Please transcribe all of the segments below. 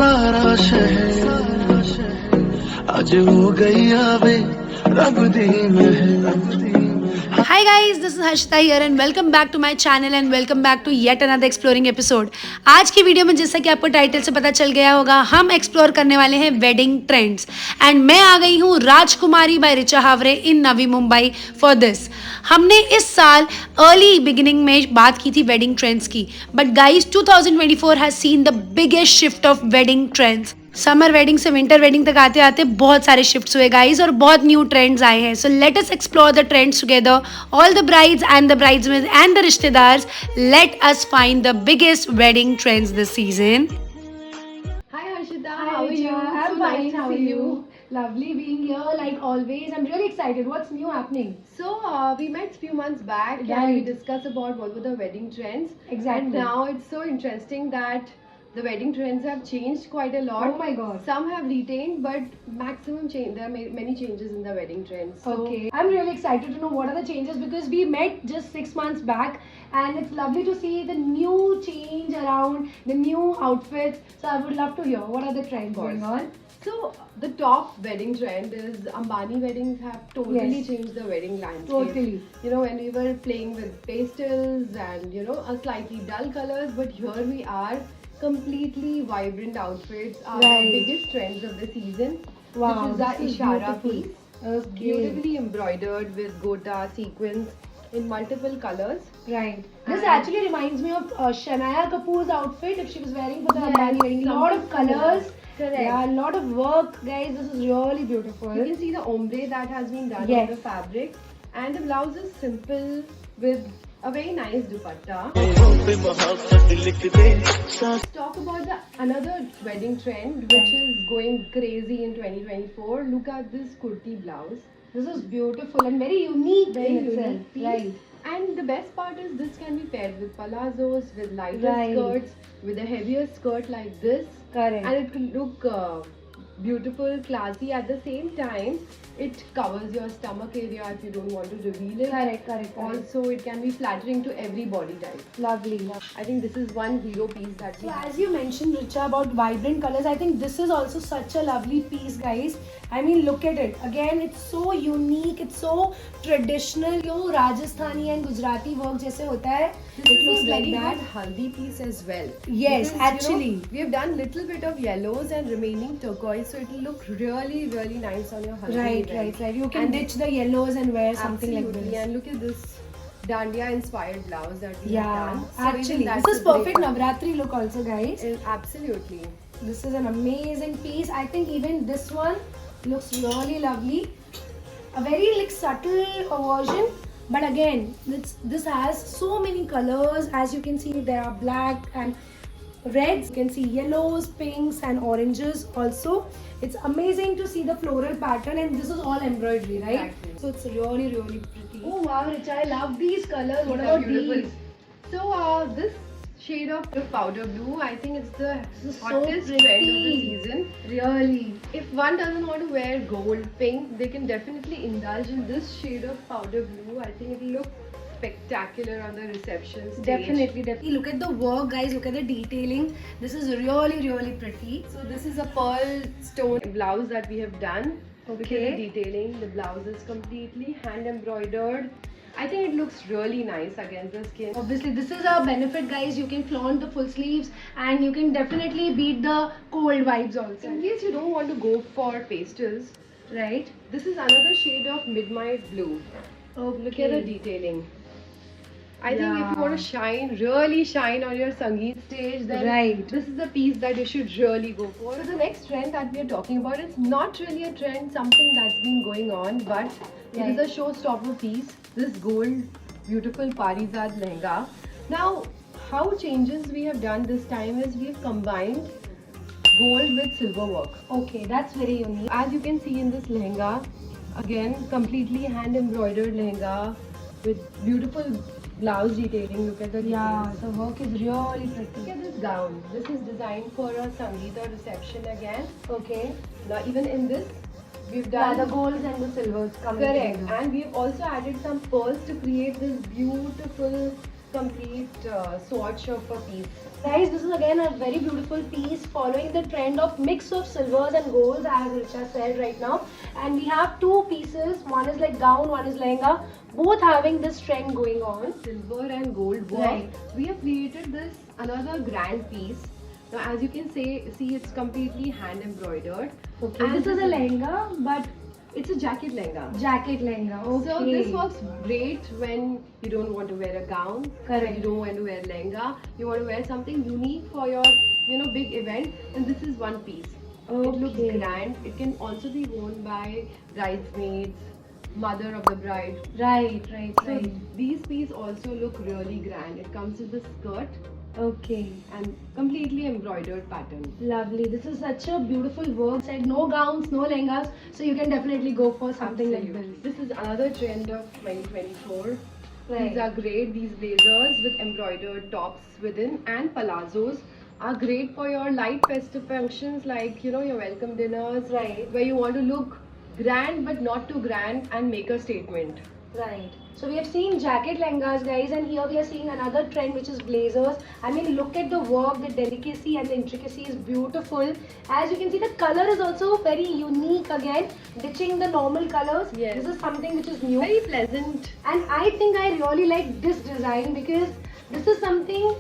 सारा शहर आज हो गई आवे रब दी महल। Hi guys, this is Harshita here and welcome back to my channel and welcome back to yet another exploring episode. आज की वीडियो में जैसा कि आपको टाइटल से पता चल गया होगा, हम एक्सप्लोर करने वाले हैं वेडिंग ट्रेंड्स एंड मैं आ गई हूँ Rajkumari by Richa Haware in Navi Mumbai for this. हमने इस साल अर्ली बिगिनिंग में बात की थी वेडिंग ट्रेंड्स की, but guys 2024 has seen the biggest shift of wedding trends. Summer wedding से विंटर वेडिंग तक आते आते बहुत सारे शिफ्ट्स हुए गाइस और बहुत न्यू ट्रेंड्स आए हैं। So let us explore the trends together, all the brides and the bridesmaids and the रिश्तेदार्स। Let us find the biggest wedding trends this season. Hi Harshita, Hi, how are you? Richa. I'm So fine. nice to How are see you? Lovely being here, like always. I'm really excited. What's new happening? So we met few months back and we Right. discussed about what were the wedding trends. Exactly. And now it's so interesting that the wedding trends have changed quite a lot. Oh my God. Some have retained, but maximum change. There are many changes in the wedding trends. So, Okay. I'm really excited to know what are the changes because we met just 6 months back and it's lovely to see the new change around, the new outfits. So I would love to hear what are the trends Of course. going on. So the top wedding trend is Ambani weddings have totally Yes. changed the wedding landscape. Totally. You know, when we were playing with pastels and you know a slightly dull colors, but here we are, completely vibrant outfits are Right. the biggest trends of the season. Wow, This is the this is Ishara beautiful. piece, Okay. beautifully embroidered with gota sequins in multiple colors. Right. This And- actually reminds me of Shania Kapoor's outfit if she was wearing for the Yes, Ambani wedding. A lot of something similar. colors. Correct. Yeah, a lot of work, guys. This is really beautiful. You can see the ombre that has been done Yes. on the fabric, and the blouse is simple with a very nice dupatta. Let's talk about the another wedding trend which is going crazy in 2024. Look at this kurti blouse. This is beautiful and very unique Very in itself. unique piece. Right. And the best part is this can be paired with palazzos, with lighter Right. skirts, with a heavier skirt like this. Correct. And it will look beautiful, classy. At the same time, it covers your stomach area if you don't want to reveal it. Correct. Also, it can be flattering to every body type. Lovely. I think this is one hero piece that we So have. as you mentioned, Richa, about vibrant colors, I think this is also such a lovely piece, guys. I mean, look at it. Again, it's so unique. It's so traditional. जो Rajasthani and Gujarati work जैसे होता है, This it is looks a like very that. good haldi piece as well. Yes, Because, you know, actually. we have done little bit of yellows and remaining turquoise, so it will look really nice on your haldi event. Right. You can And ditch the yellows and wear something like Absolutely. this. And look at this dandiya inspired blouse that we have Yeah, done. So even actually, that's this is a great perfect one. Navratri look also, guys. Absolutely. This is an amazing piece. I think even this one looks really lovely. A very like subtle version, but again, this has so many colors. As you can see, there are black and reds. You can see yellows, pinks, and oranges also. It's amazing to see the floral pattern, and this is all embroidery, right? Exactly. So it's really pretty. Oh wow, Richa, I love these colors. What These are about beautiful. these? So this shade of powder blue, I think it's the This is so hottest trend of the pretty. season. Really. If one doesn't want to wear gold, pink, they can definitely indulge in this shade of powder blue. I think it will look spectacular on the reception stage. Definitely. Look at the work, guys. Look at the detailing. This is really pretty. So this is a pearl stone blouse that we have done. Look at the Okay. detailing. The blouse is completely hand embroidered. I think it looks really nice against the skin. Obviously, this is a benefit, guys. You can flaunt the full sleeves and you can definitely beat the cold vibes also. In case you don't want to go for pastels, Right? this is another shade of midnight blue. Look at the detailing. I think if you want to shine, really shine on your Sangeet stage, then Right. this is the piece that you should really go for. So the next trend that we are talking about is not really a trend, something that's been going on, but it is a showstopper piece. This gold, beautiful Parizad lehenga. Now, how changes we have done this time is we have combined gold with silver work. Okay, that's very unique. As you can see in this lehenga, again completely hand embroidered lehenga with beautiful blouse detailing. Look at the Yeah, details. the work is really Look pretty. at this gown. This is designed for a Sangeeta reception again. Okay. Now even in this, we've Yeah, done the golds and the silvers coming correct, together. and we've also added some pearls to create this beautiful complete swatch of a piece. Guys, this is again a very beautiful piece following the trend of mix of silvers and golds, as Richa said right now. And we have two pieces. One is like gown, one is lehenga. Both having this trend going on. Silver and gold work. Right. We have created this another grand piece. Now, as you can see it's completely hand embroidered. Okay, And this is a lehenga, but it's a jacket lehenga. jacket lehenga. Okay. So this works great when you don't want to wear a gown. Correct. You don't want to wear lehenga. You want to wear something unique for your, big event. And this is one piece. It looks Okay. grand. It can also be worn by bridesmaids, mother of the bride. Right. So these pieces also look really grand. It comes with the skirt Okay. and completely embroidered pattern. Lovely. This is such a beautiful work. Said no gowns, no lehengas, so you can definitely go for something like Absolutely. this. This is another trend of 2024. Right. These are great. These blazers with embroidered tops within and palazzos are great for your light festive functions like your welcome dinners, Right. where you want to look grand but not too grand and make a statement. Right. So we have seen jacket lehengas, guys, and here we are seeing another trend, which is blazers. I mean, look at the work, the delicacy and the intricacy is beautiful. As you can see, the color is also very unique again, ditching the normal colors. Yes. This is something which is new. Very pleasant. And I think I really like this design because this is something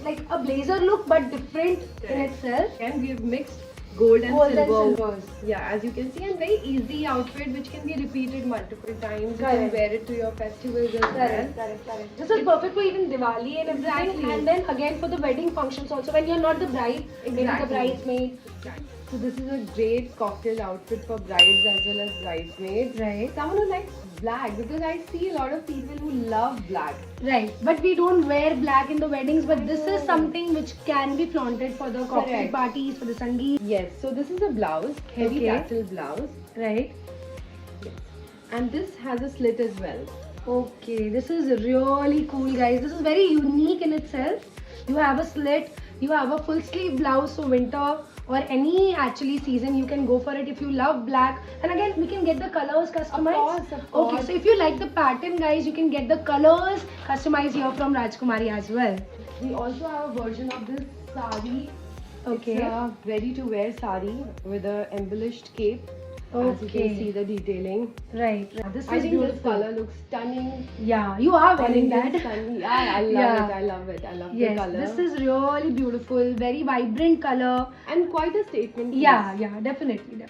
like a blazer look but different in Correct. itself. And we have mixed gold and Gold and silver. silvers. Yeah, as you can see, and very easy outfit which can be repeated multiple times. You Correct. can wear it to your festivals as well. Correct. This is perfect for even Diwali and everything. Exactly. And then again for the wedding functions also, when you're not the bride, maybe the Exactly. bridesmaid. So this is a great cocktail outfit for brides as well as bridesmaids. Right. Someone who likes black, because I see a lot of people who love black. Right. But we don't wear black in the weddings, but this is something which can be flaunted for the cocktail Correct. parties, for the sangeet. Yes, so this is a blouse, heavy Okay. tassel blouse, Right. and this has a slit as well. Okay, this is really cool, guys. This is very unique in itself. You have a slit, you have a full sleeve blouse, so winter or any actually season you can go for it if you love black. And again, we can get the colors customized. Of course. Okay, so if you like the pattern, guys, you can get the colors customized here from Rajkumari as well. We also have a version of this sari. Okay. It's a ready-to-wear sari with a embellished cape. As you Okay. can see the detailing. Right. This I is think beautiful. this color looks stunning. Yeah, you are wearing Stunning, that. stunning. Yeah, I love Yeah. it. I love it. I love Yes, the color. this is really beautiful, very vibrant color. And quite a statement piece. Yeah, definitely.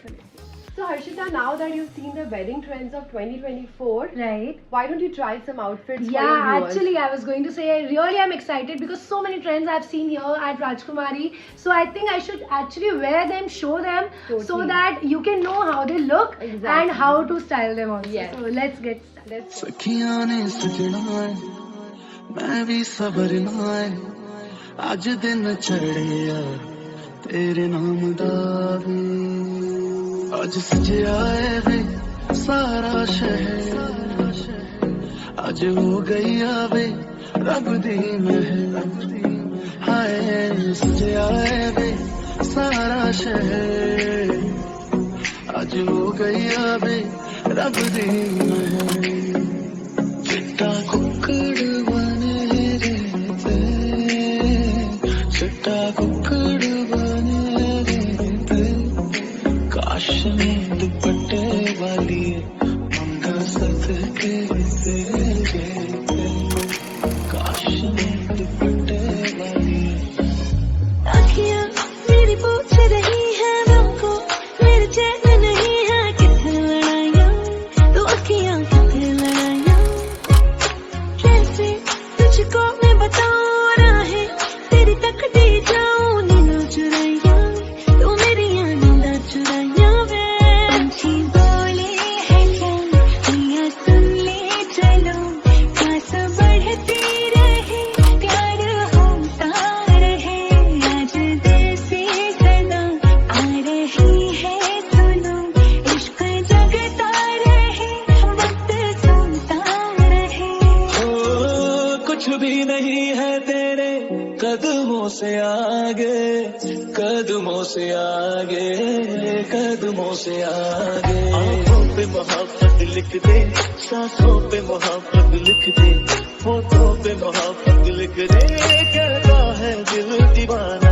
So Harshita, now that you've seen the wedding trends of 2024, Right. why don't you try some outfits for Yeah, your viewers? actually, I was going to say, I really am excited because so many trends I've seen here at Rajkumari. So I think I should actually wear them, show them, so Totally. that you can know how they look Exactly. and how to style them also. Yes. So let's get started. Let's सखियां ने सजना है मैं भी सबरना है आज दिन चढ़िया तेरे नाम दा वे आज सजया है वे सारा शहर आज हो गई आवे रब दी महल हाय सजया है वे सारा शहर आज हो गई आवे रब दी महल चिट्टा कुक्कड़ बने रहते चिट्टा कुक्कड़ बने रहते काश में दुपट्टे वाली मंगा सदके से रहते काश में दुपट्टे वाली अखियाँ मेरी पूछ रही है हमको मेरे चैन नहीं है कितने लड़ाइयाँ तो अखियाँ कितने लड़ाइयाँ कैसे तुझको मैं बताऊँ राहें तेरी तकती जाऊँ नींद चुराइयाँ तू मेरी नींद चुराइयाँ वे पंछी बोले है क्या दुनिया सुन ले चलो प्यास बढ़ती रहे प्यार होता रहे आज दिल से सदा आ रही है सुनो इश्क जगता रहे वक्त सुनता रहे ओ, कुछ भी नहीं है तेरे कदमों से आगे कदमों से आगे कदमों से आगे आँखों पे मोहब्बत लिख दे सांसों पे मोहब्बत लिख दे होठों पे मोहब्बत लिख दे, कहता है दिल दीवाना।